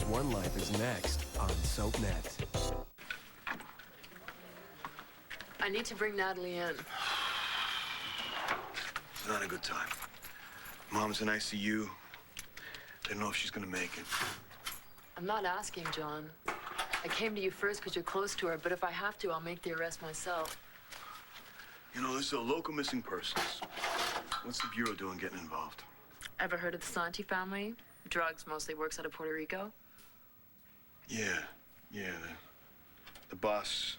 One Life is next on SoapNet. I need to bring Natalie in. It's not a good time. Mom's in ICU. They don't know if she's gonna make it. I'm not asking, John. I came to you first because you're close to her, but if I have to, I'll make the arrest myself. You know, this is a local missing persons. What's the Bureau doing getting involved? Ever heard of the Santi family? Drugs, mostly works out of Puerto Rico. Yeah. The boss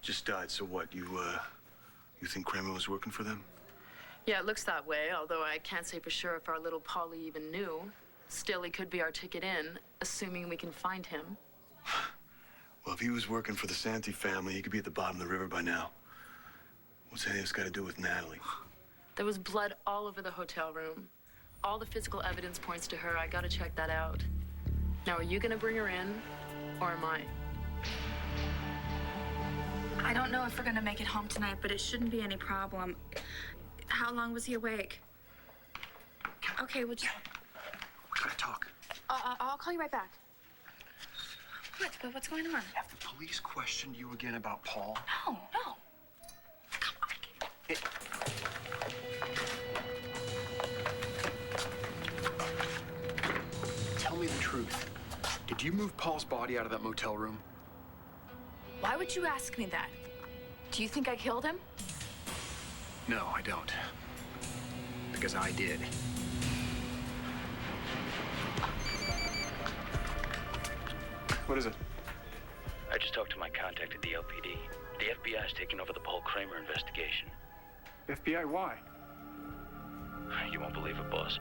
just died, so what, you think Kramer was working for them? Yeah, it looks that way, although I can't say for sure if our little Polly even knew. Still, he could be our ticket in, assuming we can find him. Well, if he was working for the Santi family, he could be at the bottom of the river by now. What's any of this got to do with Natalie? There was blood all over the hotel room. All the physical evidence points to her. I gotta check that out. Now, are you gonna bring her in, or am I? I don't know if we're gonna make it home tonight, but it shouldn't be any problem. How long was he awake? Okay, we'll just... We gotta talk. I'll call you right back. What's going on? Have the police questioned you again about Paul? No. Come on. Tell me the truth. Did you move Paul's body out of that motel room? Why would you ask me that? Do you think I killed him? No, I don't. Because I did. What is it? I just talked to my contact at the LPD. The FBI is taking over the Paul Kramer investigation. FBI, why? You won't believe it, boss.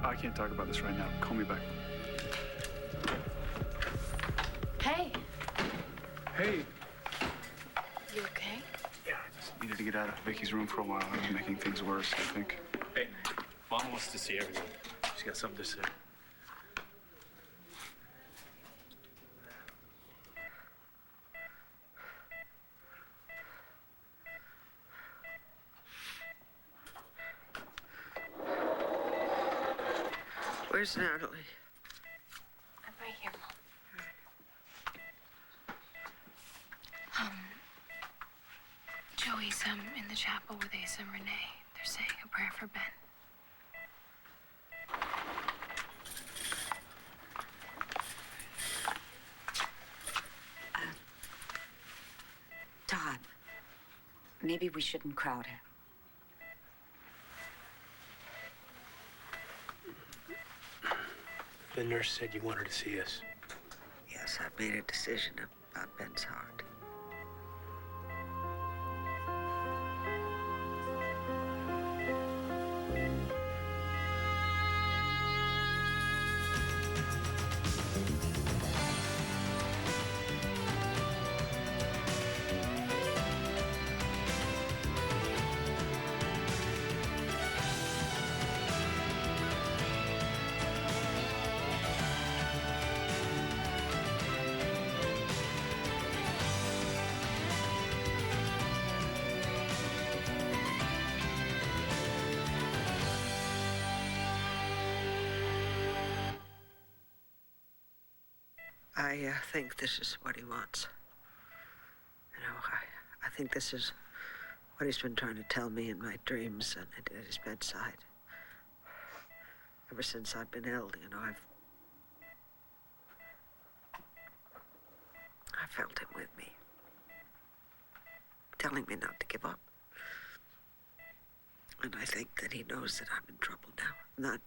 I can't talk about this right now. Call me back. Hey. Hey. You okay? Yeah, I just needed to get out of Vicky's room for a while. I was making things worse, I think. Hey, Mom wants to see everyone. She's got something to say. Where's Natalie? I'm right here, Mom. Joey's in the chapel with Asa and Renee. They're saying a prayer for Ben. Todd, maybe we shouldn't crowd her. The nurse said you want her to see us. Yes, I've made a decision about Ben's heart. I think this is what he wants. You know, I think this is what he's been trying to tell me in my dreams and at his bedside. Ever since I've been ill, you know, I've felt him with me, telling me not to give up. And I think that he knows that I'm in trouble now. Not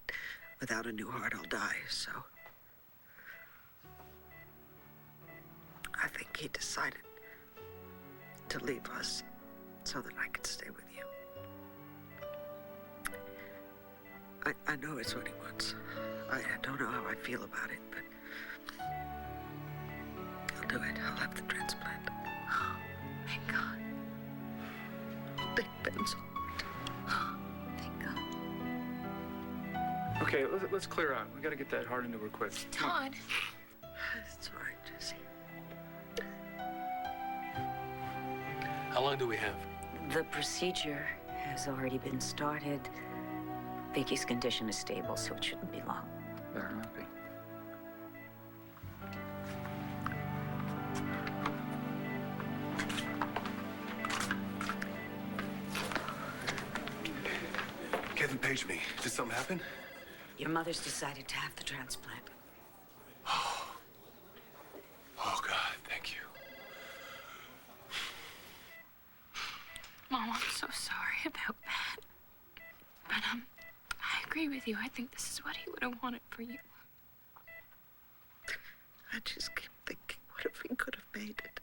without a new heart, I'll die, so... I think he decided to leave us so that I could stay with you. I know it's what he wants. I don't know how I feel about it, but I'll do it. I'll have the transplant. Oh, thank God. Thank Ben's heart. Thank God. Okay, let's clear out. We gotta get that heart into her quick. Come on. Todd. It's all right, Jesse. How long do we have? The procedure has already been started. Vicky's condition is stable, so it shouldn't be long. Better not be. Page me. Did something happen? Your mother's decided to have the transplant. Oh, God, thank you. Mom, I'm so sorry about that. But, I agree with you. I think this is what he would have wanted for you. I just keep thinking, what if he could have made it?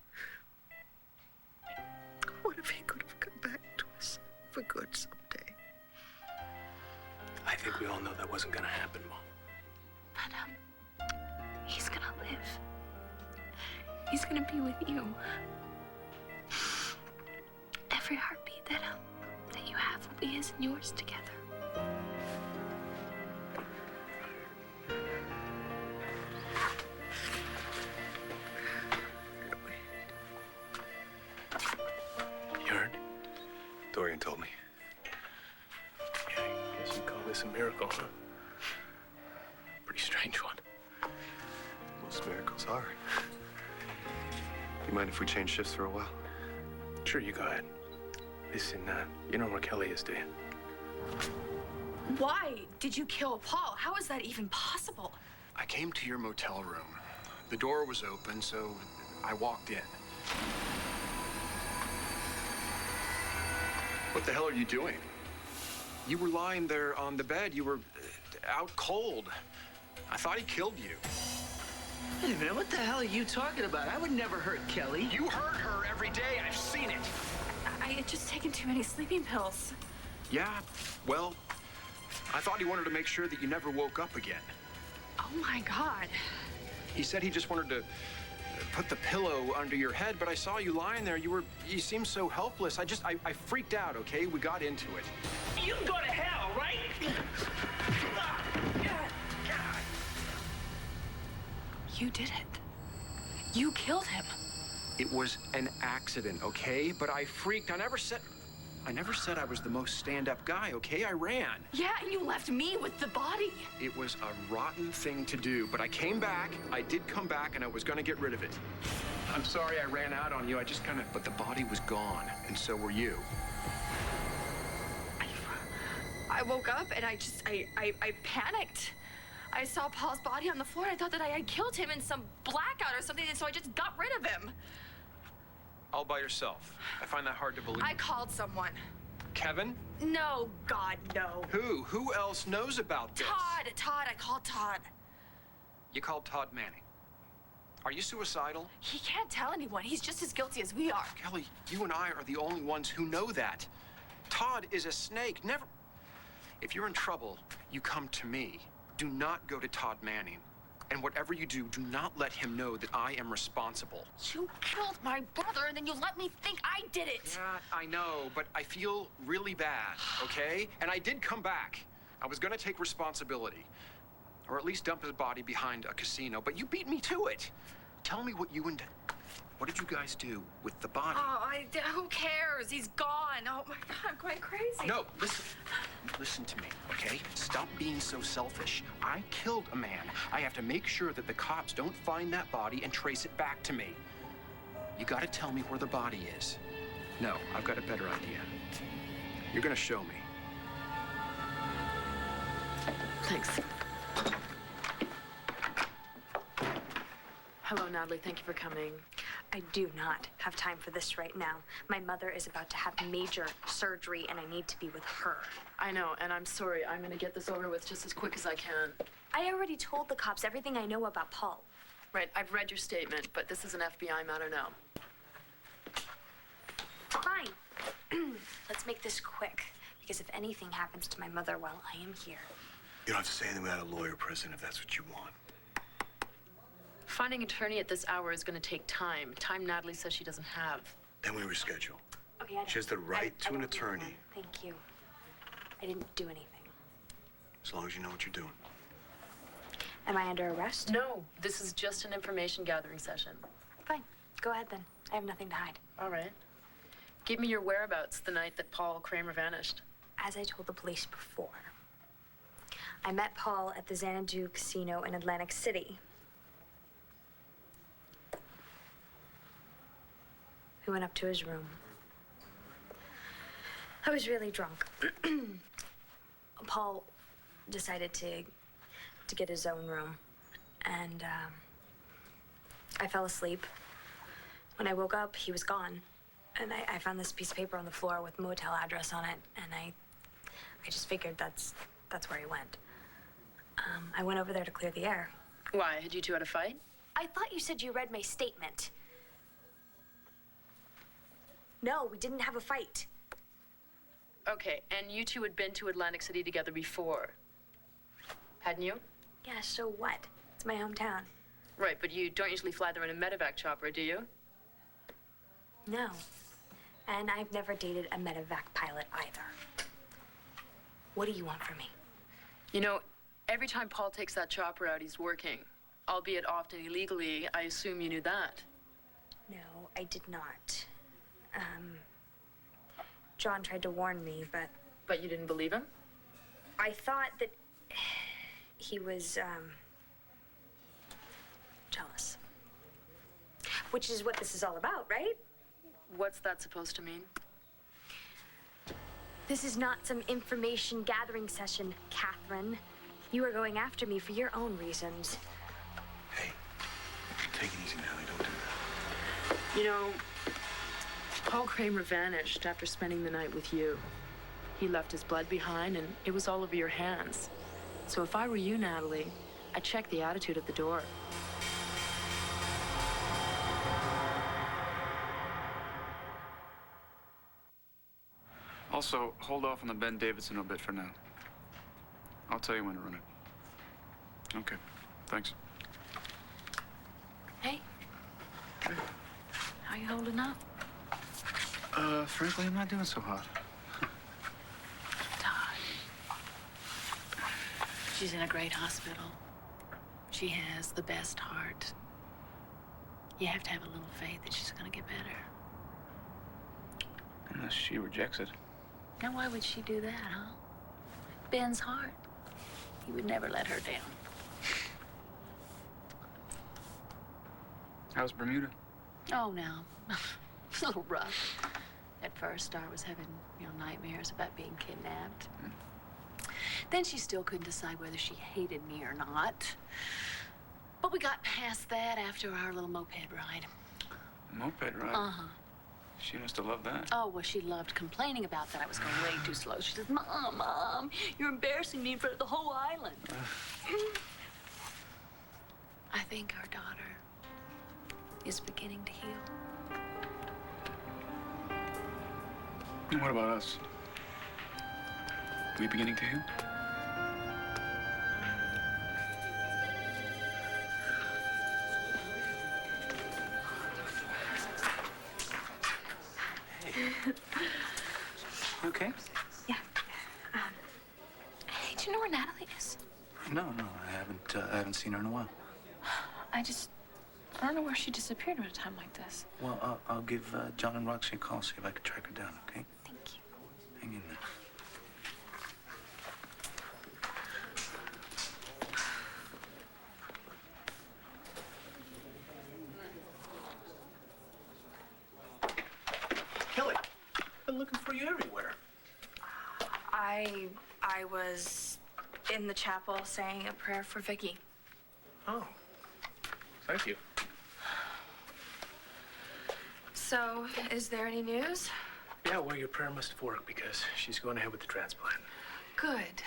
What if he could have come back to us for good someday? I think we all know that wasn't gonna happen, Mom. But, he's gonna live. He's gonna be with you. Every heartbeat that you have will be his and yours together. You heard? Dorian told me. Yeah, I guess you call this a miracle, huh? Pretty strange one. Most miracles are. You mind if we change shifts for a while? Sure, you go ahead. Listen, you know where Kelly is, do you? Why did you kill Paul? How is that even possible? I came to your motel room. The door was open, so I walked in. What the hell are you doing? You were lying there on the bed. You were out cold. I thought he killed you. Wait a minute, what the hell are you talking about? I would never hurt Kelly. You hurt her every day. I've seen it. I had just taken too many sleeping pills. Yeah, well, I thought he wanted to make sure that you never woke up again. Oh my God. He said he just wanted to put the pillow under your head, but I saw you lying there. You seemed so helpless. I freaked out, okay? We got into it. You can go to hell, right? You did it. You killed him. It was an accident, okay? But I freaked. I never said I was the most stand-up guy, okay? I ran. Yeah, and you left me with the body. It was a rotten thing to do, but I came back. I did come back, and I was gonna get rid of it. I'm sorry I ran out on you. But the body was gone, and so were you. I woke up and I panicked. I saw Paul's body on the floor and I thought that I had killed him in some blackout or something, and so I just got rid of him. All by yourself. I find that hard to believe. I called someone. Kevin? No, God, no. Who? Who else knows about this? Todd, I called Todd. You called Todd Manning. Are you suicidal? He can't tell anyone. He's just as guilty as we are. Kelly, you and I are the only ones who know that. Todd is a snake. Never. If you're in trouble, you come to me. Do not go to Todd Manning. And whatever you do, do not let him know that I am responsible. You killed my brother and then you let me think I did it. Yeah, I know, but I feel really bad, okay? And I did come back. I was gonna take responsibility. Or at least dump his body behind a casino, but you beat me to it. Tell me what did you guys do with the body? Oh, who cares? He's gone. Oh my God, I'm going crazy. No, listen to me, okay? Stop being so selfish. I killed a man. I have to make sure that the cops don't find that body and trace it back to me. You gotta tell me where the body is. No, I've got a better idea. You're gonna show me. Thanks. Hello, Natalie. Thank you for coming. I do not have time for this right now. My mother is about to have major surgery, and I need to be with her. I know, and I'm sorry. I'm going to get this over with just as quick as I can. I already told the cops everything I know about Paul. Right, I've read your statement, but this is an FBI matter now. Fine. Let's make this quick, because if anything happens to my mother while I am here... You don't have to say anything without a lawyer present if that's what you want. Finding an attorney at this hour is going to take time. Time Natalie says she doesn't have. Then we reschedule. Okay, She has the right to an attorney. Thank you. I didn't do anything. As long as you know what you're doing. Am I under arrest? No, this is just an information gathering session. Fine. Go ahead then. I have nothing to hide. All right. Give me your whereabouts the night that Paul Kramer vanished. As I told the police before, I met Paul at the Xanadu Casino in Atlantic City. We went up to his room. I was really drunk. Paul decided to get his own room, and I fell asleep. When I woke up, he was gone, and I found this piece of paper on the floor with motel address on it, and I just figured that's where he went. I went over there to clear the air. Why? Had you two had a fight? I thought you said you read my statement. No, we didn't have a fight. Okay, and you two had been to Atlantic City together before, hadn't you? Yeah, so what? It's my hometown. Right, but you don't usually fly there in a medevac chopper, do you? No. And I've never dated a medevac pilot either. What do you want from me? You know, every time Paul takes that chopper out, he's working. Albeit often illegally. I assume you knew that. No, I did not. John tried to warn me, but... But you didn't believe him? I thought that he was, jealous. Which is what this is all about, right? What's that supposed to mean? This is not some information gathering session, Catherine. You are going after me for your own reasons. Hey, take it easy, Natalie. Don't do that. You know, Paul Kramer vanished after spending the night with you. He left his blood behind, and it was all over your hands. So if I were you, Natalie, I'd check the attitude at the door. Also, hold off on the Ben Davidson obit for now. I'll tell you when to run it. Okay, thanks. Hey. How you holding up? Frankly, I'm not doing so hot. Todd. She's in a great hospital. She has the best heart. You have to have a little faith that she's gonna get better. Unless she rejects it. Now, why would she do that, huh? Ben's heart. He would never let her down. How's Bermuda? Oh, no. It's a little rough. At first, Star was having, nightmares about being kidnapped. Then she still couldn't decide whether she hated me or not. But we got past that after our little moped ride. Moped ride? Uh-huh. She must have loved that. Oh, well, she loved complaining about that I was going way too slow. She says, Mom, you're embarrassing me in front of the whole island. I think our daughter is beginning to heal. And what about us? We beginning to heal? You okay? Yeah. Hey, do you know where Natalie is? No, I haven't seen her in a while. I don't know where she disappeared at a time like this. Well, I'll give John and Roxy a call, see if I can track her down, okay? Thank you. Hang in there. Kelly, been looking for you everywhere. I was in the chapel saying a prayer for Vicky. Oh, thank you. So, is there any news? Yeah, well, your prayer must have worked because she's going ahead with the transplant. Good,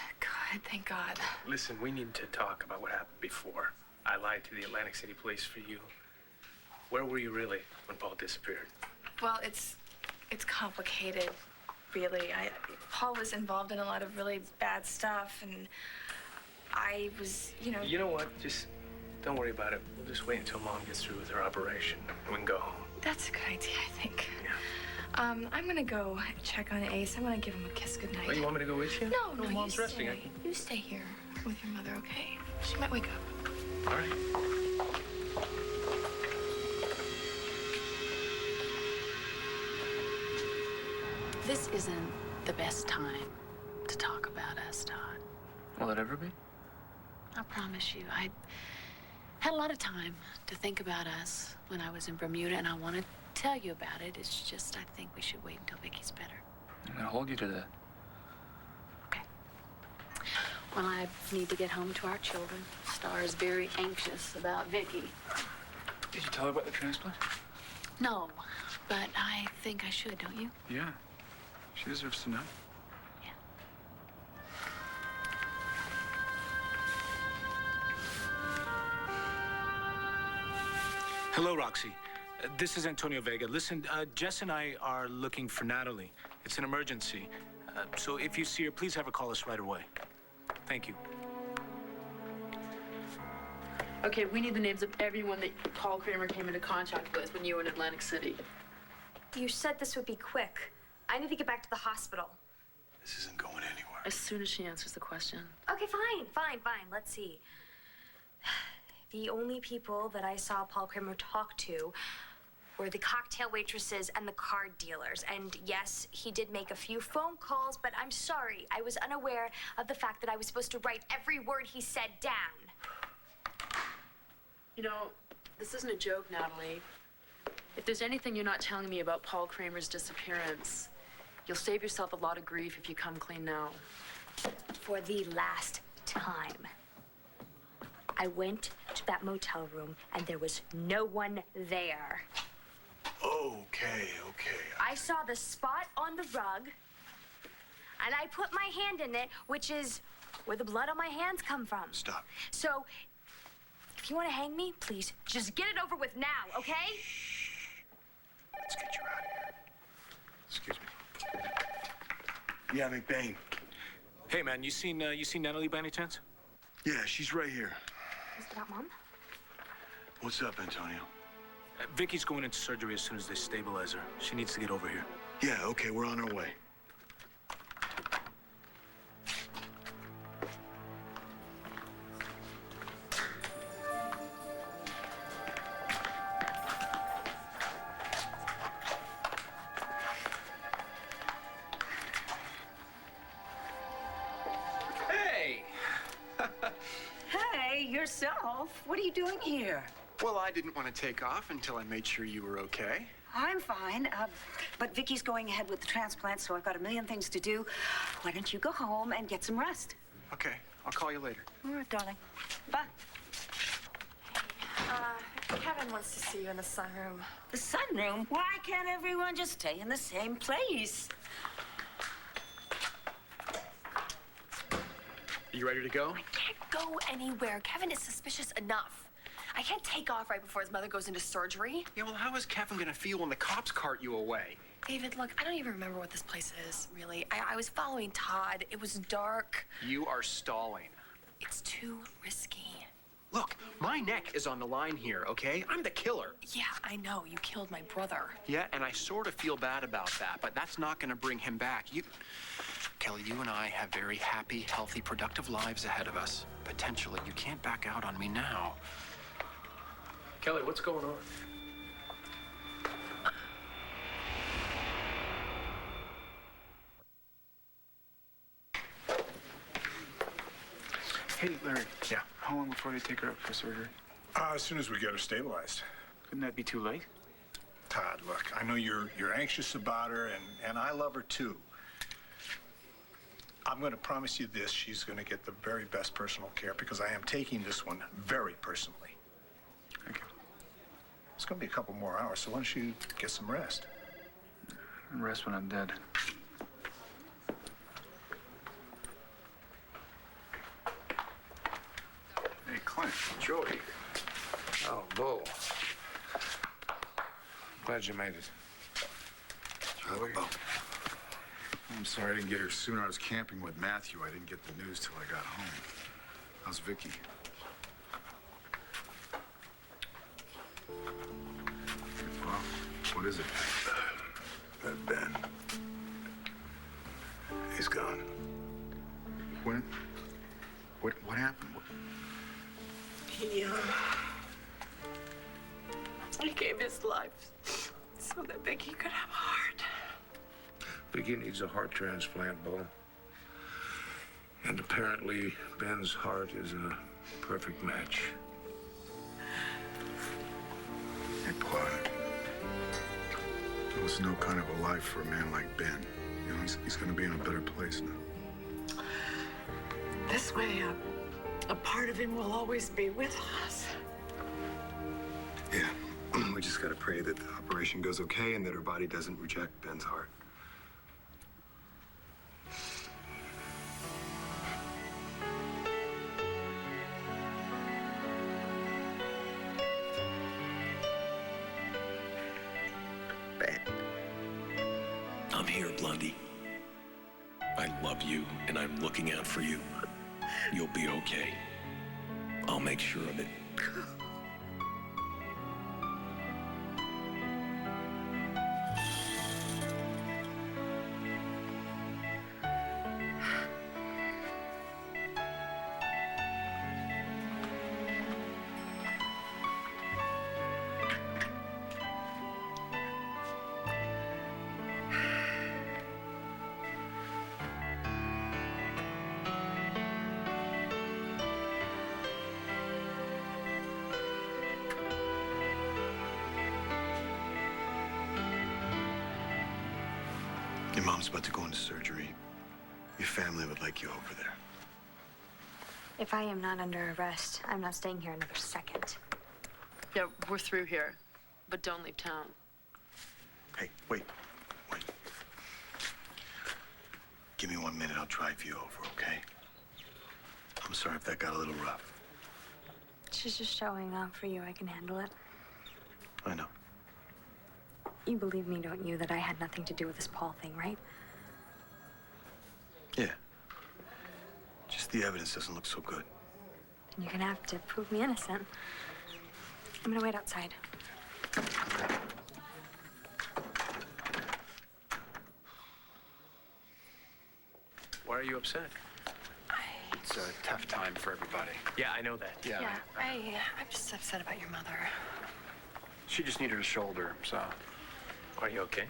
thank God. Listen, we need to talk about what happened before. I lied to the Atlantic City police for you. Where were you really when Paul disappeared? Well, it's complicated, really. Paul was involved in a lot of really bad stuff, and I was, You know what? Just don't worry about it. We'll just wait until Mom gets through with her operation, and we can go home. That's a good idea, I think. Yeah. I'm gonna go check on Ace. I'm gonna give him a kiss goodnight. Oh, you want me to go with you? No, Mom's you resting. stay. You stay here with your mother, okay? She might wake up. All right. This isn't the best time to talk about us, Todd. Will it ever be? I promise you. I had a lot of time to think about us when I was in Bermuda, and I want to tell you about it. It's just I think we should wait until Vicky's better. I'm gonna hold you to that. Okay. Well, I need to get home to our children. Star is very anxious about Vicky. Did you tell her about the transplant? No, but I think I should, don't you? Yeah. She deserves to know. Yeah. Hello, Roxy. This is Antonio Vega. Listen, Jess and I are looking for Natalie. It's an emergency. So if you see her, please have her call us right away. Thank you. Okay, we need the names of everyone that Paul Kramer came into contact with when you were in Atlantic City. You said this would be quick. I need to get back to the hospital. This isn't going anywhere. As soon as she answers the question. Okay, fine. Let's see. The only people that I saw Paul Kramer talk to were the cocktail waitresses and the card dealers. And yes, he did make a few phone calls, but I'm sorry. I was unaware of the fact that I was supposed to write every word he said down. You know, this isn't a joke, Natalie. If there's anything you're not telling me about Paul Kramer's disappearance, you'll save yourself a lot of grief if you come clean now. For the last time. I went to that motel room and there was no one there. Okay. I saw the spot on the rug and I put my hand in it, which is where the blood on my hands come from. Stop. So, if you want to hang me, please, just get it over with now, okay? Let's get you out of here. Excuse me. Yeah, McBain. Hey, man, you seen Natalie by any chance? Yeah, she's right here. Is it about Mom? What's up, Antonio? Vicky's going into surgery as soon as they stabilize her. She needs to get over here. Yeah, okay, we're on our way. Yourself? What are you doing here? Well, I didn't want to take off until I made sure you were okay. I'm fine, but Vicky's going ahead with the transplant, so I've got a million things to do. Why don't you go home and get some rest? Okay, I'll call you later. All right, darling. Bye. Kevin wants to see you in the sunroom. The sunroom? Why can't everyone just stay in the same place? You ready to go? I can't go anywhere. Kevin is suspicious enough. I can't take off right before his mother goes into surgery. Yeah, well, how is Kevin gonna feel when the cops cart you away? David, look, I don't even remember what this place is, really. I was following Todd. It was dark. You are stalling. It's too risky. Look, my neck is on the line here, okay? I'm the killer. Yeah, I know. You killed my brother. Yeah, and I sort of feel bad about that, but that's not gonna bring him back. Kelly, you and I have very happy, healthy, productive lives ahead of us. Potentially, you can't back out on me now. Kelly, what's going on? Hey, Larry. Yeah? How long before they take her up for surgery? As soon as we get her stabilized. Couldn't that be too late? Todd, look, I know you're anxious about her, and I love her too. I'm going to promise you this, she's going to get the very best personal care because I am taking this one very personally. Thank you. It's going to be a couple more hours, so why don't you get some rest? And rest when I'm dead. Hey, Clint. Joey. Oh, Bull. Glad you made it. Joey. I'm sorry I didn't get here sooner. I was camping with Matthew. I didn't get the news till I got home. How's Vicky? Well, what is it? Ben. He's gone. When? What happened? He gave his life so that Vicky could have a heart. Vicky needs a heart transplant, Bull. And apparently, Ben's heart is a perfect match. Hey, quiet. There was no kind of a life for a man like Ben. You know, he's going to be in a better place now. This way, a part of him will always be with us. Yeah, we just gotta pray that the operation goes okay and that her body doesn't reject Ben's heart. Ben. I'm here, Blondie. I love you, and I'm looking out for you. You'll be okay. I'll make sure of it. Your mom's about to go into surgery. Your family would like you over there. If I am not under arrest, I'm not staying here another second. Yeah, we're through here. But don't leave town. Hey, wait. Give me 1 minute, I'll drive you over, okay? I'm sorry if that got a little rough. She's just showing off for you. I can handle it. I know. You believe me, don't you, that I had nothing to do with this Paul thing, right? Yeah. Just the evidence doesn't look so good. Then you're gonna have to prove me innocent. I'm gonna wait outside. Why are you upset? It's a tough time for everybody. Yeah, I know that. Yeah. I'm just upset about your mother. She just needed a shoulder, so. Are you okay?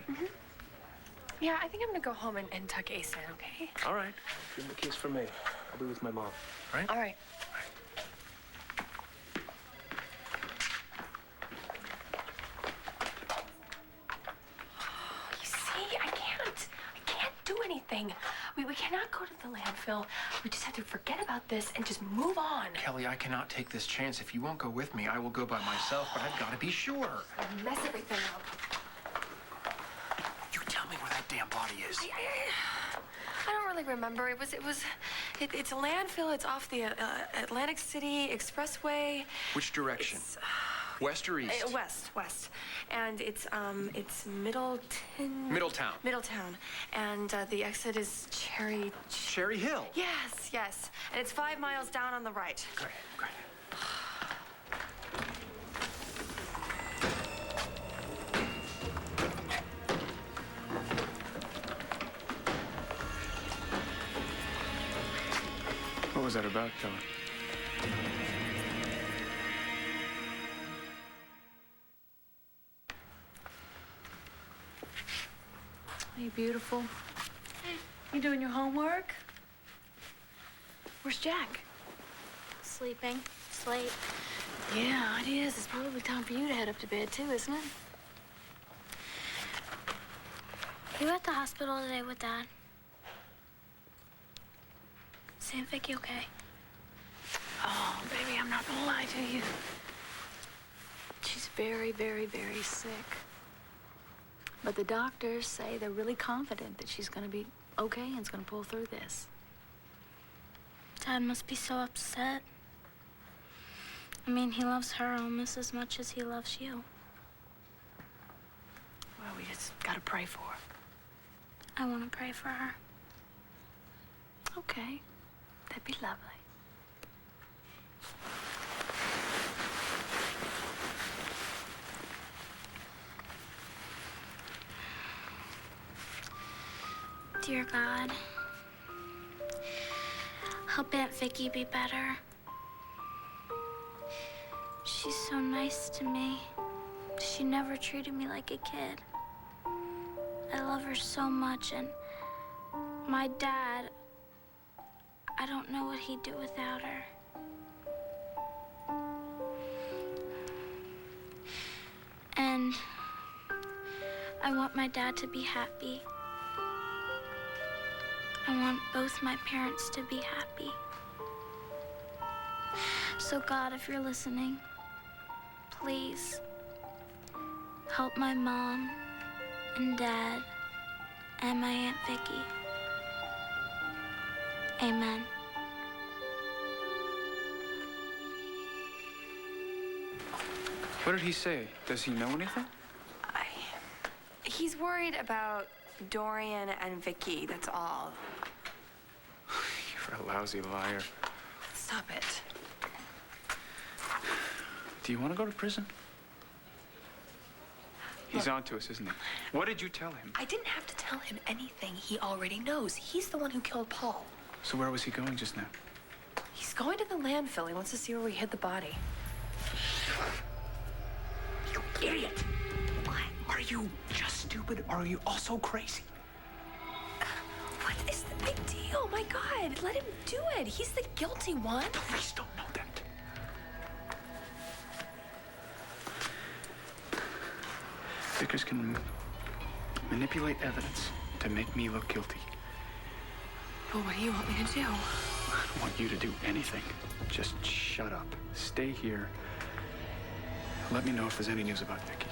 Yeah, I think I'm gonna go home and tuck Ace in, okay? All right. Give him a kiss from me. I'll be with my mom. All right? All right. You see, I can't do anything. We cannot go to the landfill. We just have to forget about this and just move on. Kelly, I cannot take this chance. If you won't go with me, I will go by myself, but I've got to be sure. I'll mess everything up. You tell me where that damn body is. I don't really remember. It's a landfill. It's off the Atlantic City Expressway. Which direction? West or east? West. And it's Middleton. Middletown. And the exit is Cherry Hill. Yes. And it's 5 miles down on the right. Great. What was that about, Kelly? Hey, beautiful. You doing your homework? Where's Jack? Sleeping. It's late. Yeah, it is. It's probably time for you to head up to bed, too, isn't it? You were at the hospital today with Dad. Is Aunt Vicky okay? Oh, baby, I'm not gonna lie to you. She's very, very, very sick. But the doctors say they're really confident that she's gonna be okay and is gonna pull through this. Dad must be so upset. I mean, he loves her almost as much as he loves you. Well, we just gotta pray for her. I want to pray for her. Okay. That'd be lovely. Dear God, help Aunt Vicky be better. She's so nice to me. She never treated me like a kid. I love her so much, and my dad, I don't know what he'd do without her. And I want my dad to be happy. I want both my parents to be happy. So God, if you're listening, please help my mom and dad and my Aunt Vicky. Amen. What did he say? Does he know anything? He's worried about Dorian and Vicky, that's all. You're a lousy liar. Stop it. Do you want to go to prison? He's on to us, isn't he? What did you tell him? I didn't have to tell him anything he already knows. He's the one who killed Paul. So where was he going just now? He's going to the landfill. He wants to see where we hid the body. You idiot! What? Are you just stupid or are you also crazy? What is the big deal? My God, let him do it. He's the guilty one. Police don't know that. Vickers can manipulate evidence to make me look guilty. Well, what do you want me to do? I don't want you to do anything. Just shut up. Stay here. Let me know if there's any news about Vicky.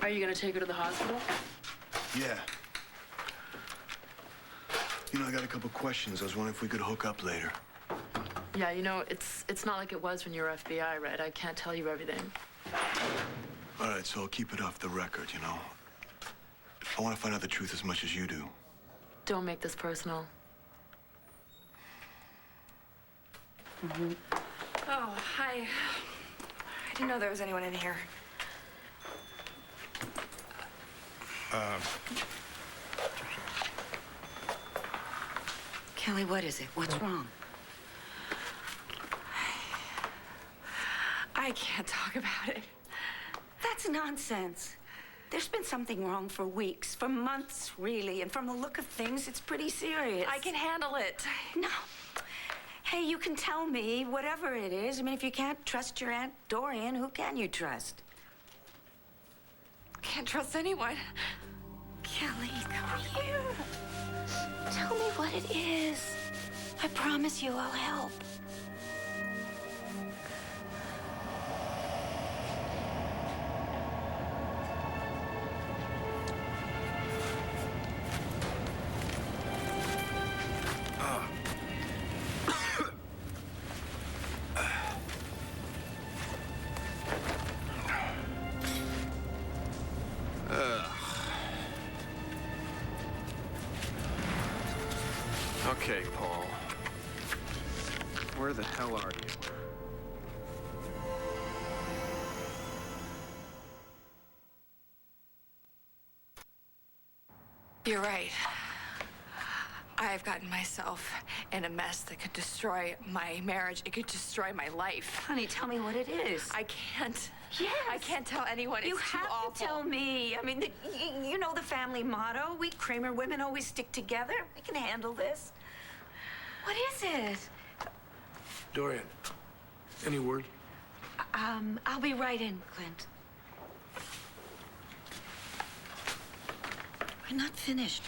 Are you gonna take her to the hospital? Yeah. You know, I got a couple questions. I was wondering if we could hook up later. Yeah, you know, it's not like it was when you were FBI, Red. I can't tell you everything. All right, so I'll keep it off the record, you know. I want to find out the truth as much as you do. Don't make this personal. Oh, hi. I didn't know there was anyone in here. Kelly, what is it? What's wrong? I can't talk about it. That's nonsense. There's been something wrong for weeks, for months, really, and from the look of things, it's pretty serious. I can handle it. No. Hey, you can tell me whatever it is. I mean, if you can't trust your Aunt Dorian, who can you trust? Can't trust anyone. Kelly, come here. Tell me what it is. I promise you I'll help. Okay, Paul. Where the hell are you? You're right. I've gotten myself in a mess that could destroy my marriage. It could destroy my life. Honey, tell me what it is. I can't. Yes. I can't tell anyone. You It's too have awful. to tell me. I mean, you know the family motto. We Kramer women always stick together. We can handle this. What is it? Dorian, any word? I'll be right in, Clint. We're not finished.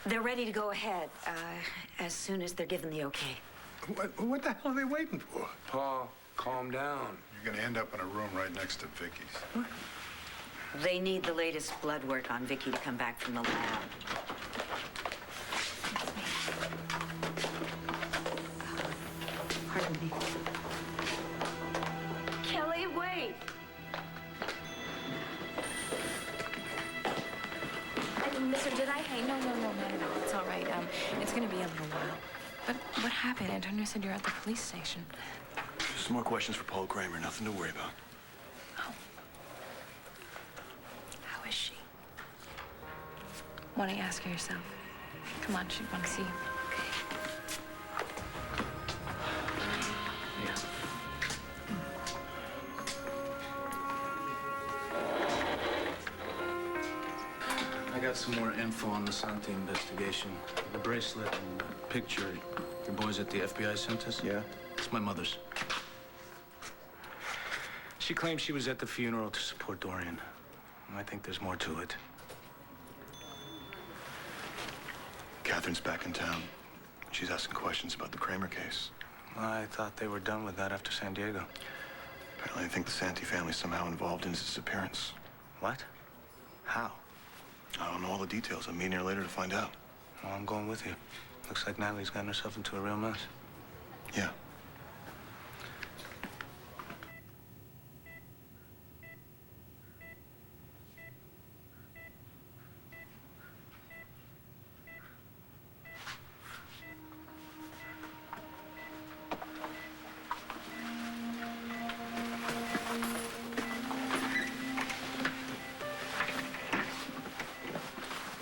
They're ready to go ahead, as soon as they're given the okay. What the hell are they waiting for? Paul, calm down. You're gonna end up in a room right next to Vicky's. They need the latest blood work on Vicky to come back from the lab. Pardon me. Kelly, wait! Mister, did I? Hey, no, it's all right. It's gonna be a little while. But what happened? Antonio said you're at the police station. Just some more questions for Paul Kramer. Nothing to worry about. Oh. How is she? Why don't you ask her yourself? Come on, she'd want to see you. I got some more info on the Santi investigation. The bracelet and the picture your boys at the FBI sent us. Yeah? It's my mother's. She claims she was at the funeral to support Dorian. I think there's more to it. Catherine's back in town. She's asking questions about the Kramer case. I thought they were done with that after San Diego. Apparently, I think the Santi family's somehow involved in his disappearance. What? How? I don't know all the details. I'm meeting her later to find out. Well, I'm going with you. Looks like Natalie's gotten herself into a real mess. Yeah.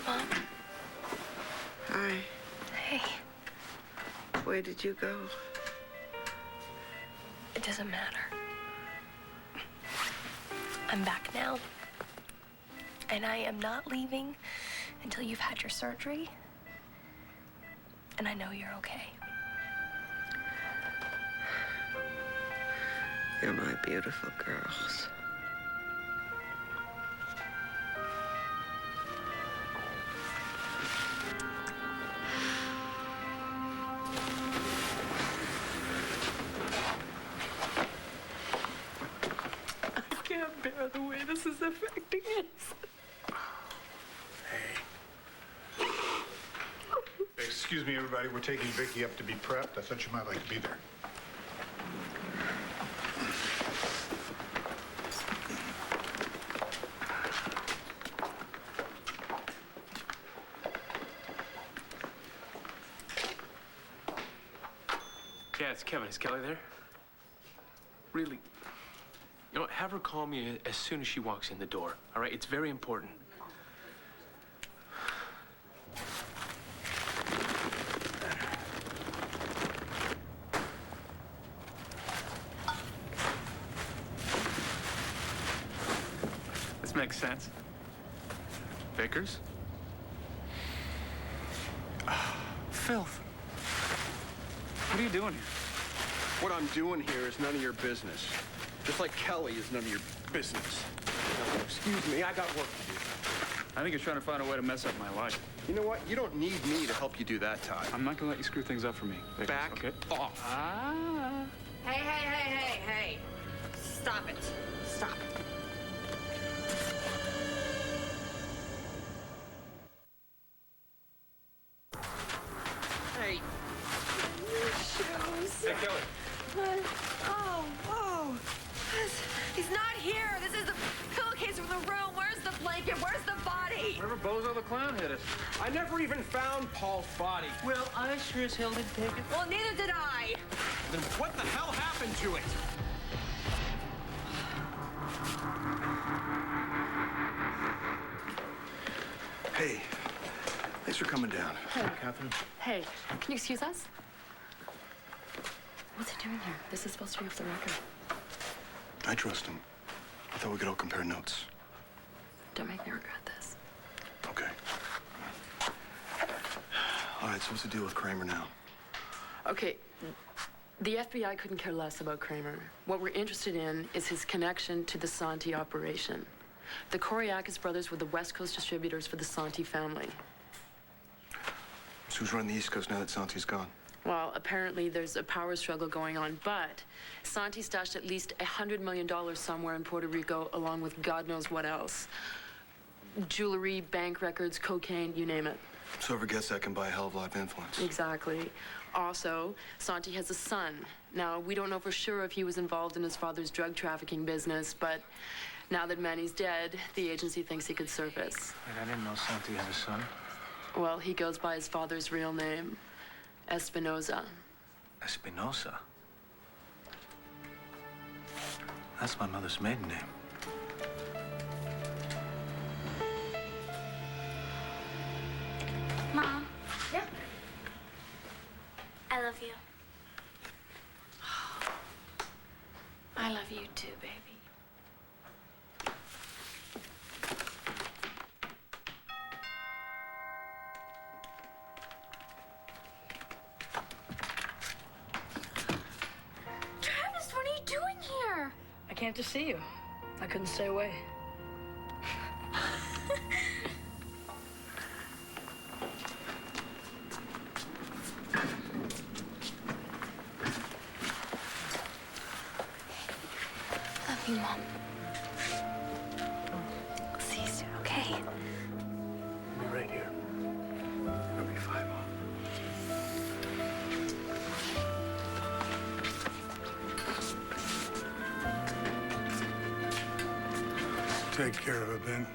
Mom? Hi. Hey. Where did you go? It doesn't matter. I'm back now. And I am not leaving until you've had your surgery. And I know you're okay. You're my beautiful girls. I can't bear the way this is affecting us. Excuse me, everybody. We're taking Vicky up to be prepped. I thought you might like to be there. Yeah, it's Kevin. Is Kelly there? Really? You know what? Have her call me as soon as she walks in the door. All right? It's very important. This makes sense. Vickers? Filth. What are you doing here? What I'm doing here is none of your business. Just like Kelly is none of your business. Now, excuse me, I got work to do. I think you're trying to find a way to mess up my life. You know what? You don't need me to help you do that, Todd. I'm not gonna let you screw things up for me. Vickers, Back okay? off. Ah. Hey. Stop it. Stop it. Hey. Your shoes. Hey, Kelly. Oh. He's not here. This is the pillowcase from the room. Where's the blanket? Where's the body? Wherever Bozo the Clown hit us. I never even found Paul's body. Well, I sure as hell didn't take it. Well, neither did I. Then what the hell happened to it? Hey, thanks for coming down. Hey. Catherine. Hey, can you excuse us? What's he doing here? This is supposed to be off the record. I trust him. I thought we could all compare notes. Don't make me regret this. Okay. All right, so what's the deal with Kramer now? Okay, the FBI couldn't care less about Kramer. What we're interested in is his connection to the Santi operation. The Koriakis brothers were the West Coast distributors for the Santi family. So who's running the East Coast now that Santi's gone? Well, apparently there's a power struggle going on, but Santi stashed at least $100 million somewhere in Puerto Rico, along with God knows what else. Jewelry, bank records, cocaine, you name it. So whoever gets that can buy a hell of a lot of influence. Exactly. Also, Santi has a son. Now, we don't know for sure if he was involved in his father's drug trafficking business, but now that Manny's dead, the agency thinks he could surface. Wait, I didn't know Santi had a son. Well, he goes by his father's real name, Espinoza. Espinosa? That's my mother's maiden name. Mom, Yeah? I love you. I love you too, baby. came to see you. I couldn't stay away. Love you, Mom. I'll see you soon, okay? I'll be right here. It'll be fine, Mom. Take care of it, Ben.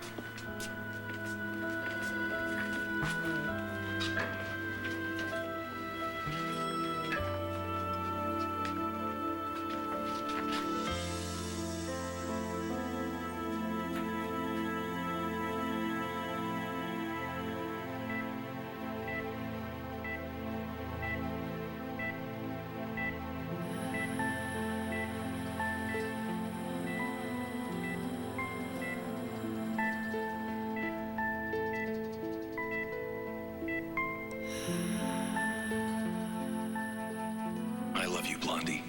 I love you, Blondie.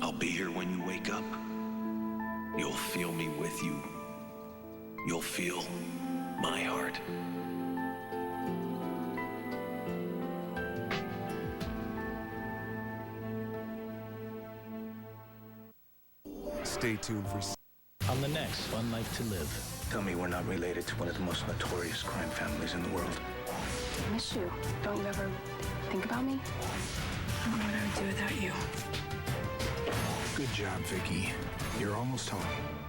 I'll be here when you wake up. You'll feel me with you. You'll feel my heart. Stay tuned for On the next Fun Life to Live. Tell me we're not related to one of the most notorious crime families in the world. I miss you. Don't you ever think about me? I don't know what I would do without you. Good job, Vicky. You're almost home.